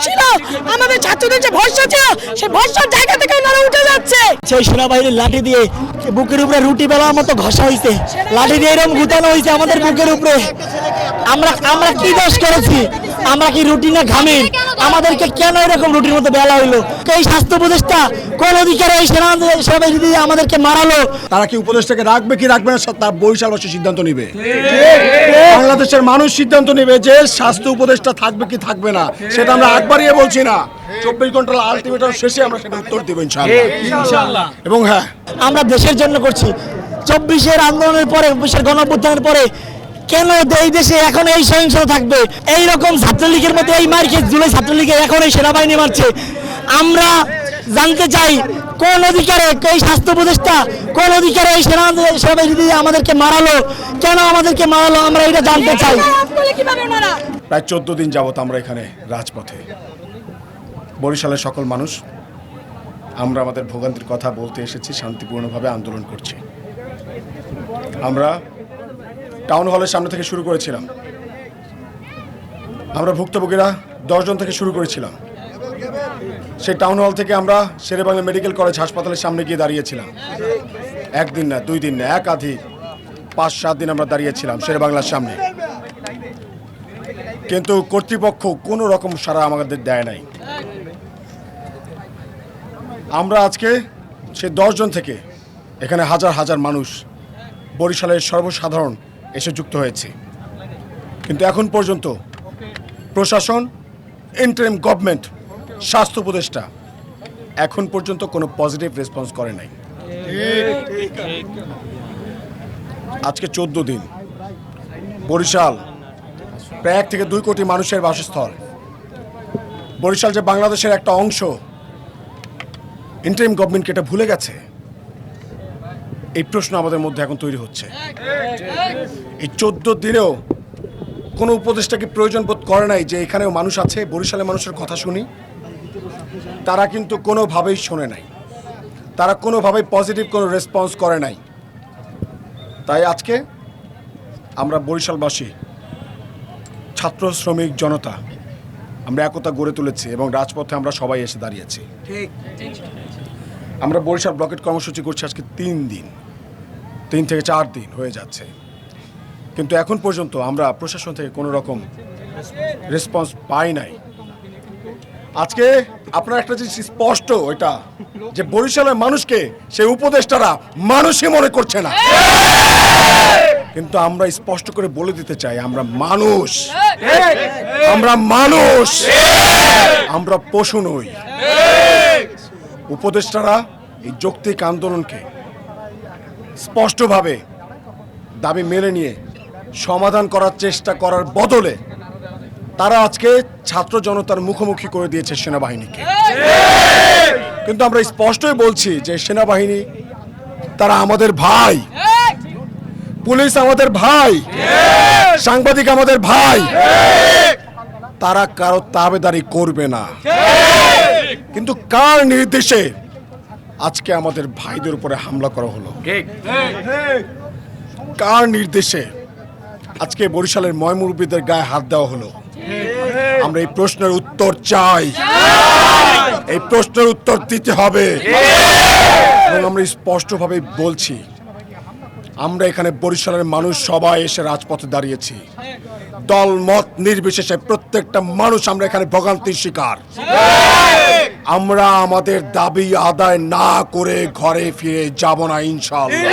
ছিল, আমাদের ছাত্রদের যে ভরসা ছিল, সেই ভরসার জায়গা থেকে ওনারা উঠে যাচ্ছে। সেই সেনাবাহিনীর লাঠি দিয়ে বুকের উপরে রুটি বেলার মতো ঘষা হয়েছে, লাঠি দিয়ে এরকম গুতানো হয়েছে আমাদের বুকের উপরে। আমরা কি দোষ করেছি? আমরা কি রুটি না ঘামির? আমাদেরকে কেন এরকম রুটির মতো বেলা হইলো? এই স্বাস্থ্য উপদেষ্টা কোন অধিকারে এই সেনাবাহিনী দিয়ে আমাদেরকে মারালো? তারা কি উপদেষ্টাকে রাখবে কি রাখবে না তার বরিশালবাসী সিদ্ধান্ত নিবে। বাংলাদেশের মানুষ সিদ্ধান্ত নিবে যে স্বাস্থ্য উপদেষ্টা থাকবে কি থাকবে না। সেটা আমরা একবারই বলছি না, 24 ঘন্টার আলটিমেটাম শেষে আমরা সেটা উত্তর দেব ইনশাআল্লাহ। এবং হ্যাঁ, আমরা দেশের জন্য করছি। 24-এর আন্দোলনের পরে, 24-এর গণঅভ্যুত্থানের পরে কেন এই দেশে এখন এই সহিংসতা থাকবে? এই রকম ছাত্রলীগের মধ্যে এই মার খেয়ে জুলাই ছাত্রলীগে এখন এই সেনাবাহিনী মারছে। আমরা জানতে চাই কোন অধিকারে এই স্বাস্থ্য উপদেষ্টা, কোন অধিকারে এই সেনাবাহিনী দিয়ে আমাদেরকে মারালো? কেন আমাদেরকে মারালো? আমরা এটা জানতে চাই। প্রায় 14 দিন যাবত আমরা এখানে রাজপথে, বরিশালের সকল মানুষ আমরা আমাদের ভোগান্তির কথা বলতে এসেছি, শান্তিপূর্ণভাবে আন্দোলন করছি। আমরা টাউন হলের সামনে থেকে শুরু করেছিলাম, আমরা ভুক্তভোগীরা 10 জন থেকে শুরু করেছিলাম। সেই টাউন হল থেকে আমরা শেরেবাংলা মেডিকেল কলেজ হাসপাতালের সামনে গিয়ে দাঁড়িয়েছিলাম। একদিন না, 2 দিন না, একাধিক 5-7 দিন আমরা দাঁড়িয়েছিলাম শেরেবাংলার সামনে, কিন্তু কর্তৃপক্ষ কোনো রকম সাড়া আমাদের দেয় নাই। আমরা আজকে সেই 10 জন থেকে এখানে হাজার হাজার মানুষ, বরিশালের সর্বসাধারণ এসে যুক্ত হয়েছে, কিন্তু এখন পর্যন্ত প্রশাসন, ইন্টারিম গভর্নমেন্ট, স্বাস্থ্য উপদেষ্টা এখন পর্যন্ত কোনো পজিটিভ রেসপন্স করে নাই। আজকে 14 দিন বরিশাল প্রায় 1 থেকে 2 কোটি মানুষের বাসস্থল। বরিশাল যে বাংলাদেশের একটা অংশ, ইন্টারিম গভর্নমেন্টকে এটা ভুলে গেছে? এই প্রশ্ন আমাদের মধ্যে এখন তৈরি হচ্ছে। এই 14 দিনেও কোনো উপদেষ্টা কি প্রয়োজন বোধ করে নাই যে এখানেও মানুষ আছে, বরিশালের মানুষের কথা শুনি? তারা কিন্তু কোনোভাবেই শোনে নাই, তারা কোনোভাবেই পজিটিভ কোনো রেসপন্স করে নাই। তাই আজকে আমরা বরিশালবাসী, ছাত্র শ্রমিক জনতা, আমরা একতা গড়ে তুলেছি এবং রাজপথে আমরা সবাই এসে দাঁড়িয়েছি। আমরা বরিশাল ব্লকেট কর্মসূচি করছি আজকে 3 দিন, 3 থেকে 4 দিন হয়ে যাচ্ছে, কিন্তু এখন পর্যন্ত আমরা প্রশাসন থেকে কোনো রকম রেসপন্স পাই নাই। আজকে আপনার একটা জিনিস স্পষ্ট, এটা যে বরিশালের মানুষকে সেই উপদেষ্টারা মানুষই মনে করছে না। কিন্তু আমরা স্পষ্ট করে বলে দিতে চাই, আমরা মানুষ, আমরা মানুষ, আমরা পশু নই। উপদেষ্টারা এই যৌক্তিক আন্দোলনকে স্পষ্টভাবে দাবি মেনে নিয়ে সমাধান করার চেষ্টা করার বদলে তারা আজকে ছাত্র জনতার মুখোমুখি করে দিয়েছে সেনাবাহিনীকে। কিন্তু আমরা স্পষ্টই বলছি যে সেনাবাহিনী তারা আমাদের ভাই, পুলিশ আমাদের ভাই, সাংবাদিক আমাদের ভাই, তারা কারো তাবেদারি করবে না। কিন্তু কার নির্দেশে আজকে আমাদের ভাইদের উপরে হামলা করা হলো? কার নির্দেশে আজকে বরিশালের ময়মুরব্বীদের গায়ে হাত দেওয়া হলো? আমরা এই প্রশ্নের উত্তর চাই, এই প্রশ্নের উত্তর দিতে হবে। এবং আমরা স্পষ্টভাবে বলছি, আমরা এখানে বরিশালের মানুষ সবাই এসে রাজপথে দাঁড়িয়েছি, দল মত নির্বিশেষে প্রত্যেকটা মানুষ আমরা এখানে ভোগান্তির শিকার। আমরা আমাদের দাবি আদায় না করে ঘরে ফিরে যাব না ইনশাআল্লাহ।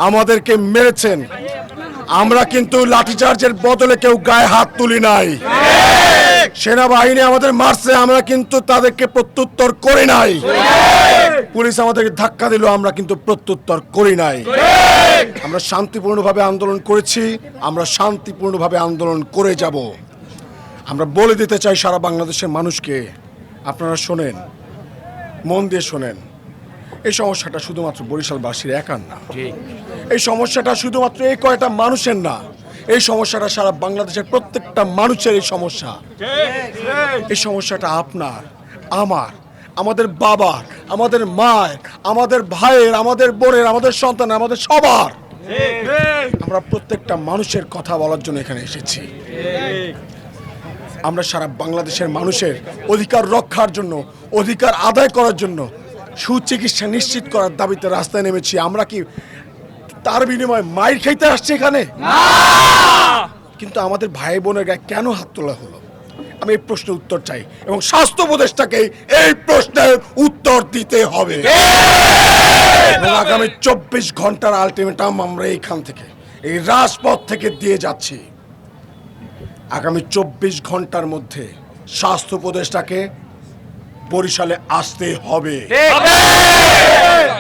আমাদেরকে মেরেছেন, আমরা কিন্তু লাঠিচার্জের বদলে কেউ গায়ে হাত তুলি নাই। সেনাবাহিনী আমাদের মারছে, আমরা কিন্তু তাদেরকে প্রত্যুত্তর করি নাই। পুলিশ আমাদেরকে ধাক্কা দিল, আমরা কিন্তু প্রত্যুত্তর করি নাই। আমরা শান্তিপূর্ণভাবে আন্দোলন করেছি, আমরা শান্তিপূর্ণভাবে আন্দোলন করে যাব। আমরা বলে দিতে চাই সারা বাংলাদেশের মানুষকে, আপনারা শোনেন, মন দিয়ে শোনেন, এই সমস্যাটা শুধুমাত্র বরিশালবাসীর একার না, এই সমস্যাটা শুধুমাত্র এই কয়টা মানুষের না, এই সমস্যাটা সারা বাংলাদেশের প্রত্যেকটা মানুষের এই সমস্যা। এই সমস্যাটা আপনার, আমার, আমাদের বাবার, আমাদের মায়ের, আমাদের ভাইয়ের, আমাদের বোনের, আমাদের সন্তান, আমাদের সবার। আমরা প্রত্যেকটা মানুষের কথা বলার জন্য এখানে এসেছি। আমরা সারা বাংলাদেশের মানুষের অধিকার রক্ষার জন্য, অধিকার আদায় করার জন্য সুচিকিৎসা নিশ্চিত করার দাবিতে রাস্তায় নেমেছি। আমরা কি তার বিনিময়ে মাইর খাইতে আসছি এখানে? কিন্তু আমাদের ভাই বোনের গায়ে কেন হাত তোলা হলো? আমি এই প্রশ্নের উত্তর চাই এবং স্বাস্থ্য উপদেষ্টাকে এই প্রশ্নের উত্তর দিতে হবে। এবং আগামী 24 ঘন্টার আলটিমেটাম আমরা এইখান থেকে, এই রাজপথ থেকে দিয়ে যাচ্ছি। আগামী 24 ঘন্টার মধ্যে স্বাস্থ্য উপদেষ্টাকে বরিশালে আসতে হবে।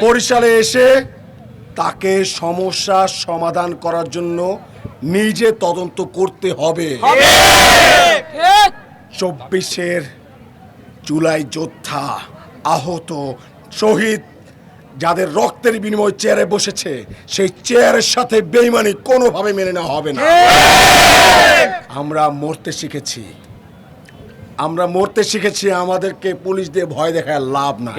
বরিশালে এসে তাকে সমস্যার সমাধান করার জন্য নিজে তদন্ত করতে হবে। 24-এর জুলাই যোদ্ধা, আহত, শহীদ, যাদের রক্তের বিনিময়ে চেয়ারে বসেছে, সেই চেয়ারের সাথে বেইমানি কোনোভাবে মেনে নেওয়া হবে না। আমরা মরতে শিখেছি, আমরা মরতে শিখেছি। আমাদেরকে পুলিশ দিয়ে ভয় দেখায় লাভ নাই।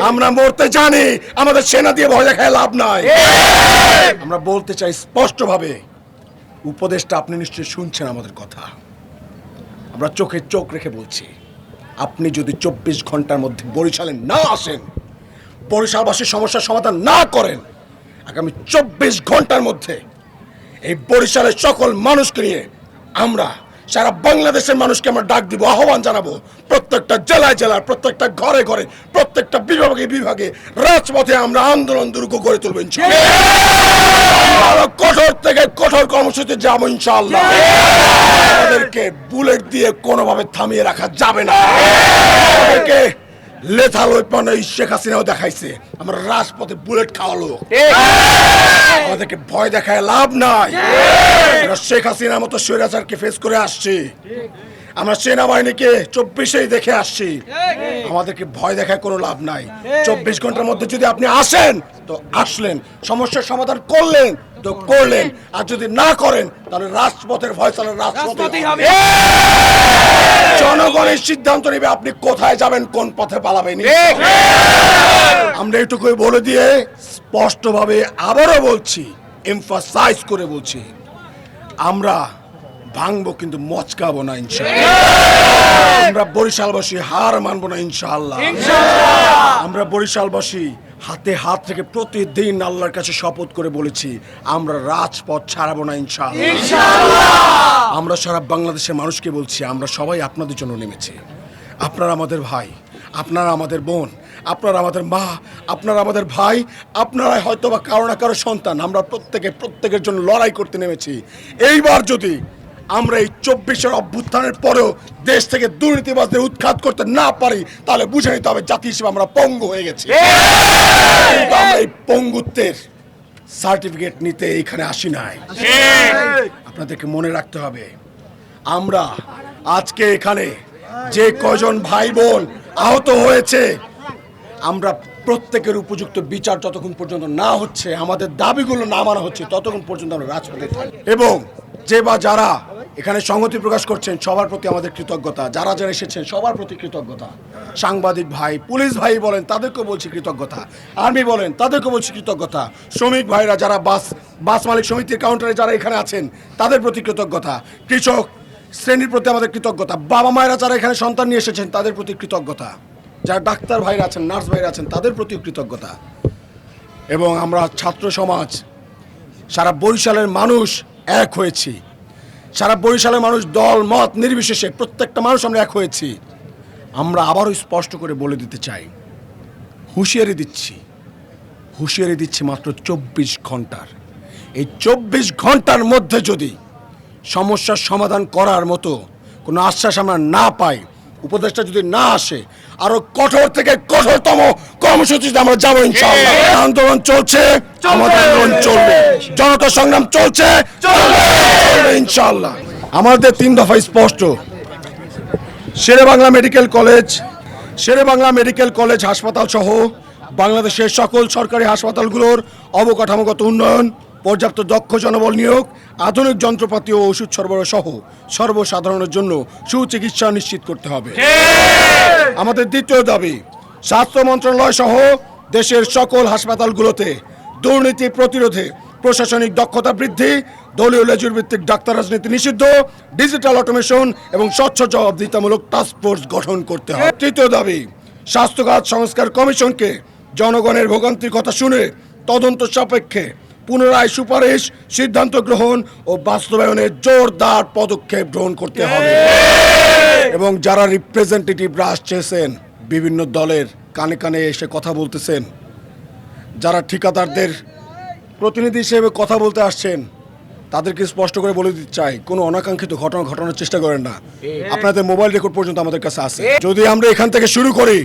আমরা মরতে জানি, আমাদের সেনা দিয়ে ভয় দেখায় লাভ নাই। আমরা বলতে চাই স্পষ্টভাবে, উপদেশটা আপনি নিশ্চয়ই শুনছেন আমাদের কথা। আমরা চোখে চোখ রেখে বলছি, আপনি যদি 24 ঘন্টার মধ্যে বরিশালে না আসেন, বরিশালবাসীর সমস্যার সমাধান না করেন, আগামী 24 ঘন্টার মধ্যে এই বরিশালের সকল মানুষকে নিয়ে আমরা সারা বাংলাদেশের মানুষকে আমরা ডাক দিব, আহ্বান জানাবো। প্রত্যেকটা জেলায় জেলায়, প্রত্যেকটা ঘরে ঘরে, প্রত্যেকটা বিভাগে বিভাগে রাজপথে আমরা আন্দোলন দুর্গ গড়ে তুলব ইনশাআল্লাহ। কঠোর থেকে কঠোর কর্মসূচি যাবো ইনশাআল্লাহ। আমাদেরকে বুলেট দিয়ে কোনোভাবে থামিয়ে রাখা যাবে না। আমাদেরকে লেথাল ওয়েপন এই শেখ হাসিনাও দেখাইছে, আমরা রাজপথে বুলেট খাওয়ালো। আমাদেরকে ভয় দেখায় লাভ নাই। আমরা শেখ হাসিনার মতো স্বৈরাচারকে ফেস করে আসছি, আমরা সেনাবাহিনীকে 24-এই দেখে আসছি। আমাদেরকে ভয় দেখায় কোনো লাভ নাই। 24 ঘন্টার মধ্যে যদি আপনি আসেন তো আসলেন, সমস্যার সমাধান করলেন তো করলেন, আর যদি না করেন তাহলে রাজপথের ফয়সালা রাজপথেই হবে। জনগণের সিদ্ধান্ত নেবে আপনি কোথায় যাবেন, কোন পথে পালাবেন। আমরা এটুকুই বলে দিয়ে স্পষ্টভাবে আবারও বলছি, এমফাসাইজ করে বলছি, আমরা ভাঙবো কিন্তু মচকাবো না ইনশাআল্লাহ। আমরা বরিশালবাসী হার মানবো না ইনশাআল্লাহ। আমরা বরিশালবাসী হাতে হাত থেকে প্রতিদিন আল্লাহর কাছে শপথ করে বলেছি, আমরা রাজপথ ছাড়াবো না ইনশাআল্লাহ। আমরা সারা বাংলাদেশের মানুষকে বলছি, আমরা সবাই আপনাদের জন্য নেমেছি। আপনারা আমাদের ভাই, আপনারা আমাদের বোন, আপনারা আমাদের মা, আপনারা আমাদের ভাই, আপনারা হয়তো বা কারো না কারো সন্তান। আমরা প্রত্যেকের জন্য লড়াই করতে নেমেছি। এইবার যদি আমরা এই 24-এর অভ্যুত্থানের পরেও দেশ থেকে দুর্নীতিবাজদের উৎখাত করতে না পারি, তাহলে বুঝে নিতে হবে জাতি হিসেবে আমরা পঙ্গু হয়ে গেছি। কিন্তু আমরা এই পঙ্গুত্বের সার্টিফিকেট নিতে এইখানে আসি নাই। আপনাদেরকে মনে রাখতে হবে, আমরা আজকে এখানে যে কয়জন ভাই বোন আহত হয়েছে, আমরা প্রত্যেকের উপযুক্ত বিচার যতক্ষণ পর্যন্ত না হচ্ছে, আমাদের দাবিগুলো না মানা হচ্ছে, ততক্ষণ পর্যন্ত আমরা রাজপথে থাকি। এবং যে বা যারা এখানে সংহতি প্রকাশ করছেন সবার প্রতি আমাদের কৃতজ্ঞতা, যারা যারা এসেছেন সবার প্রতি কৃতজ্ঞতা। সাংবাদিক ভাই, পুলিশ ভাই বলেন, তাদেরকেও বলছি কৃতজ্ঞতা। আর্মি বলেন, তাদেরকেও বলছি কৃতজ্ঞতা। শ্রমিক ভাইরা যারা বাস মালিক সমিতির কাউন্টারে যারা এখানে আছেন, তাদের প্রতি কৃতজ্ঞতা। কৃষক শ্রেণীর প্রতি আমাদের কৃতজ্ঞতা। বাবা মায়েরা যারা এখানে সন্তান নিয়ে এসেছেন, তাদের প্রতি কৃতজ্ঞতা। যারা ডাক্তার ভাইরা আছেন, নার্স ভাইরা আছেন, তাদের প্রতি কৃতজ্ঞতা। এবং আমরা ছাত্র সমাজ, সারা বরিশালের মানুষ এক হয়েছি। সারা বরিশালের মানুষ দল মত নির্বিশেষে প্রত্যেকটা মানুষ আমরা এক হয়েছি। আমরা আবারও স্পষ্ট করে বলে দিতে চাই, হুঁশিয়ারি দিচ্ছি মাত্র 24 ঘন্টার। এই 24 ঘন্টার মধ্যে যদি সমস্যার সমাধান করার মতো কোনো আশ্বাস আমরা না পাই, উপদেশটা যদি না আসে, আরো কঠোর থেকে কঠোরতম কর্মসূচিতে আমরা যাবো ইনশাআল্লাহ। আন্দোলন চলছে, আমাদের আন্দোলন চলবে, জনতা সংগ্রাম চলছে ইনশাআল্লাহ। আমাদের 3 দফা স্পষ্ট। শেরেবাংলা মেডিকেল কলেজ হাসপাতাল সহ বাংলাদেশের সকল সরকারি হাসপাতালগুলোর অবকাঠামোগত উন্নয়ন, পর্যাপ্ত দক্ষ জনবল নিয়োগ, আধুনিক যন্ত্রপাতি ও ওষুধ সরবরাহ সহ সর্বসাধারণের জন্য সুচিকিৎসা নিশ্চিত করতে হবে। আমাদের দ্বিতীয় দাবি, স্বাস্থ্য মন্ত্রণালয় সহ দেশের সকল হাসপাতালগুলোতে দুর্নীতি প্রতিরোধে প্রশাসনিক দক্ষতা বৃদ্ধি, দলীয় লেজুর ভিত্তিক ডাক্তার রাজনীতি নিষিদ্ধ, ডিজিটাল অটোমেশন এবং স্বচ্ছ জবাবদিহিতামূলক টাস্ক ফোর্স গঠন করতে হবে। তৃতীয় দাবি, স্বাস্থ্যখাত সংস্কার কমিশনকে জনগণের ভোগান্তির কথা শুনে তদন্ত সাপেক্ষে পুনরায় সুপারিশ, সিদ্ধান্ত গ্রহণ ও বাস্তবায়নের জোরদার পদক্ষেপ গ্রহণ করতে হবে। এবং যারা রিপ্রেজেন্টেটিভরা আসছেন, বিভিন্ন দলের কানে কানে এসে কথা বলতেছেন, যারা ঠিকাদারদের প্রতিনিধি হিসেবে কথা বলতে আসছেন, তাদেরকে স্পষ্ট করে বলে দিতে চাই, কোনো অনাকাঙ্ক্ষিত ঘটনা ঘটানোর চেষ্টা করেন না। আপনাদের মোবাইল রেকর্ড পর্যন্ত আমাদের কাছে আছে। যদি আমরা এখান থেকে শুরু করি,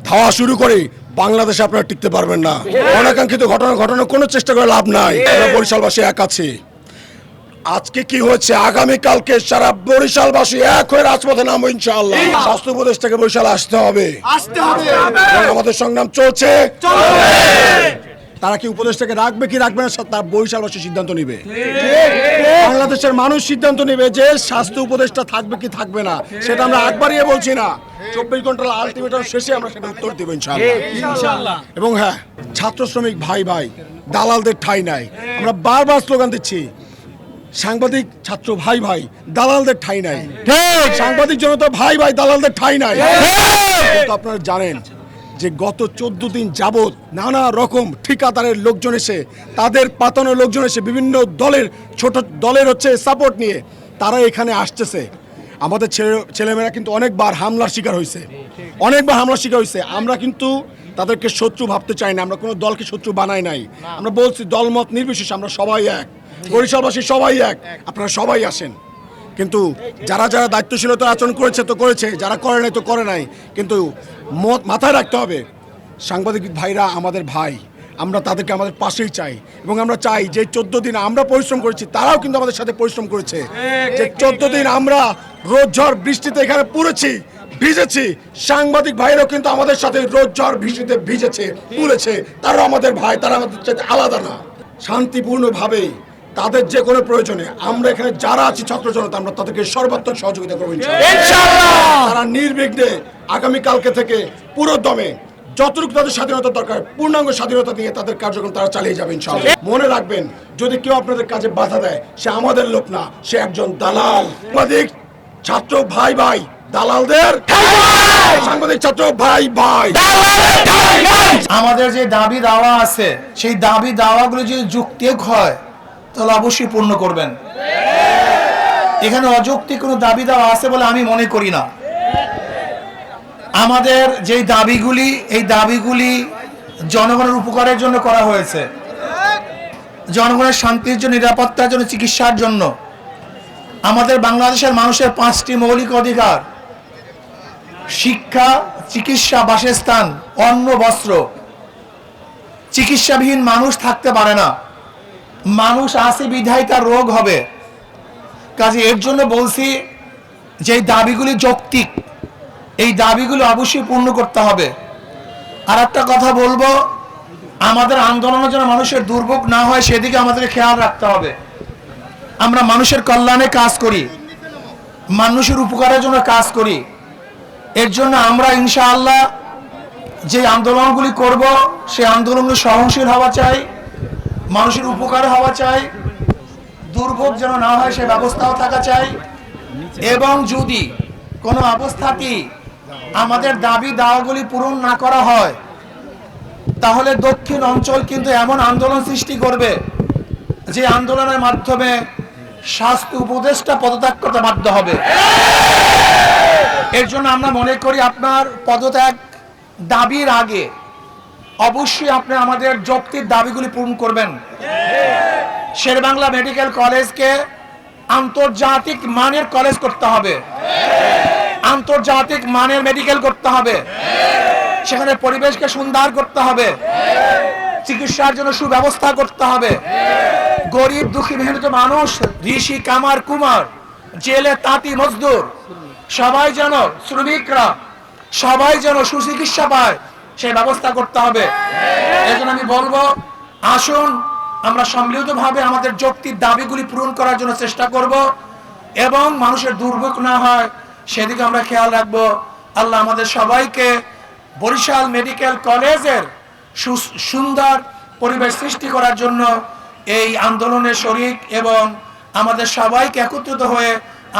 ধাওয়া শুরু করি, বাংলাদেশে আপনারা টিকতে পারবেন না। অনাকাঙ্ক্ষিত ঘটনা ঘটানোর কোনো চেষ্টা করে লাভ নাই। আমরা বরিশালবাসী এক আছি। আজকে কি হচ্ছে, আগামীকালকে সারা বরিশালবাসী এক হয়ে রাজপথে নামবো ইনশাআল্লাহ। স্বাস্থ্য উপদেষ্টাকে বরিশাল আসতে হবে। এবং আমাদের সংগ্রাম চলছে। তারা কি উপদেষ্টাকে রাখবে কি রাখবে না, তার বরিশালবাসী সিদ্ধান্ত নিবে। বাংলাদেশের মানুষ সিদ্ধান্ত নিবে যে স্বাস্থ্য উপদেষ্টা থাকবে কি থাকবে না। সেটা আমরা একবারই বলছি না, 24 ঘন্টার আলটিমেটাম শেষে আমরা সেটা উত্তর দিব ইনশাআল্লাহ। এবং হ্যাঁ, ছাত্র শ্রমিক ভাই ভাই, দালালদের ঠাঁই নাই। আমরা বারবার স্লোগান দিচ্ছি, সাংবাদিক ছাত্র ভাই ভাই, দালালদের ঠাঁই নাই। সাংবাদিক জনতা ভাই ভাই, দালালদের ঠাঁই নাই। কিন্তু আপনারা জানেন যে গত 14 দিন যাবৎ নানা রকম ঠিকাদারের লোকজন এসে, তাদের পাতানো লোকজন এসে, বিভিন্ন দলের ছোট দলের সাপোর্ট নিয়ে তারা এখানে আসতেছে। আমাদের ছেলেমেয়েরা কিন্তু অনেকবার হামলার শিকার হয়েছে, আমরা কিন্তু তাদেরকে শত্রু ভাবতে চাই না। আমরা কোনো দলকে শত্রু বানাই নাই। আমরা বলছি দলমত নির্বিশেষে আমরা সবাই এক, বরিশালবাসী সবাই এক, আপনারা সবাই আসেন। কিন্তু যারা যারা দায়িত্বশীলতার আচরণ করেছে তো করেছে, যারা করে নাই তো করে নাই। কিন্তু মাথায় রাখতে হবে, সাংবাদিক ভাইরা আমাদের ভাই, আমরা তাদেরকে আমাদের পাশেই চাই। এবং আমরা চাই যে 14 দিন আমরা পরিশ্রম করেছি, তারাও কিন্তু আমাদের সাথে পরিশ্রম করেছে। যে 14 দিন আমরা রোদ ঝড় বৃষ্টিতে এখানে পুড়েছি, ভিজেছি, সাংবাদিক ভাইরাও কিন্তু আমাদের সাথে রোদ ঝড় বৃষ্টিতে ভিজেছে, পুড়েছে। তারাও আমাদের ভাই, তারা আমাদের সাথে আলাদা না। শান্তিপূর্ণভাবে তাদের যে কোনো প্রয়োজনে আমরা এখানে যারা আছি ছাত্র জনতা, আমরা তাদেরকে সর্বাত্মক সহযোগিতা করবো ইনশাআল্লাহ। তারা নির্বিঘ্নে আগামীকালকে থেকে পুরো দমে যতটুকু তাদের স্বাধীনতা দরকার, পূর্ণাঙ্গ স্বাধীনতা দিয়ে তাদের কার্যক্রম তারা চালিয়ে যাবে ইনশাআল্লাহ। মনে রাখবেন, যদি কেউ আপনাদের কাজে বাধা দেয়, সে আমাদের লোক না, সে একজন দালাল। সাংবাদিক ছাত্র ভাই ভাই, দালালদের সাংবাদিক ছাত্র ভাই ভাই। আমাদের যে দাবি দাওয়া আছে, সেই দাবি দাওয়াগুলো যদি যুক্তিক হয় তাহলে অবশ্যই পূর্ণ করবেন। এখানে অযৌক্তিক কোনো দাবি দাওয়া আছে বলে আমি মনে করি না। আমাদের যে দাবিগুলি, এই দাবিগুলি জনগণের উপকারের জন্য করা হয়েছে, জনগণের শান্তির জন্য, নিরাপত্তার জন্য, চিকিৎসার জন্য। আমাদের বাংলাদেশের মানুষের 5টি মৌলিক অধিকার: শিক্ষা, চিকিৎসা, বাসস্থান, অন্ন, বস্ত্র। চিকিৎসাবিহীন মানুষ থাকতে পারে না। মানুষ আছে বিধায় তার রোগ হবে। কাজে এর জন্য বলছি যে দাবিগুলি যৌক্তিক, এই দাবিগুলো অবশ্যই পূর্ণ করতে হবে। আর একটা কথা বলবো, আমাদের আন্দোলনের জন্য মানুষের দুর্ভোগ না হয় সেদিকে আমাদের খেয়াল রাখতে হবে। আমরা মানুষের কল্যাণে কাজ করি, মানুষের উপকারের জন্য কাজ করি। এর জন্য আমরা ইনশাআল্লাহ যে আন্দোলনগুলি করব, সেই আন্দোলনগুলি সহনশীল হওয়া চাই, মানুষের উপকার হওয়া চাই, দুর্ভোগ যেন না হয় সে ব্যবস্থাও থাকা চাই। এবং যদি কোনো অবস্থাতেই আমাদের দাবি দাওয়াগুলি পূরণ না করা হয়, তাহলে দক্ষিণ অঞ্চল কিন্তু এমন আন্দোলন সৃষ্টি করবে যে আন্দোলনের মাধ্যমে স্বাস্থ্য উপদেষ্টা পদত্যাগ করতে বাধ্য হবে। এর জন্য আমরা মনে করি আপনার পদত্যাগ দাবির আগে অবশ্যই আপনি আমাদের যৌক্তিক দাবিগুলি পূরণ করবেন। শেরেবাংলা মেডিকেল কলেজকে আন্তর্জাতিক মানের কলেজ করতে হবে, আন্তর্জাতিক মানের মেডিকেল করতে হবে। সেখানে পরিবেশকে সুন্দর করতে হবে, চিকিৎসার জন্য সুব্যবস্থা করতে হবে। গরিব দুঃখী মেহনত মানুষ, ঋষি কামার কুমার, জেলে তাঁতি মজদুর, সবাই যেন, শ্রমিকরা সবাই যেন সুচিকিৎসা পায়, সেই ব্যবস্থা করতে হবে। এজন্য আমি বলবো, আসুন আমরা সম্মিলিতভাবে আমাদের যৌক্তিক দাবিগুলি পূরণ করার জন্য চেষ্টা করব এবং মানুষের দুর্ভোগ না হয় সেদিকে আমরা খেয়াল রাখবো। আল্লাহ আমাদের সবাইকে বরিশাল মেডিকেল কলেজের সুন্দর পরিবেশ সৃষ্টি করার জন্য এই আন্দোলনের শরিক এবং আমাদের সবাইকে একত্রিত হয়ে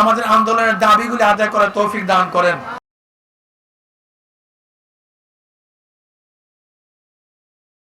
আমাদের আন্দোলনের দাবিগুলি আদায় করার তৌফিক দান করেন।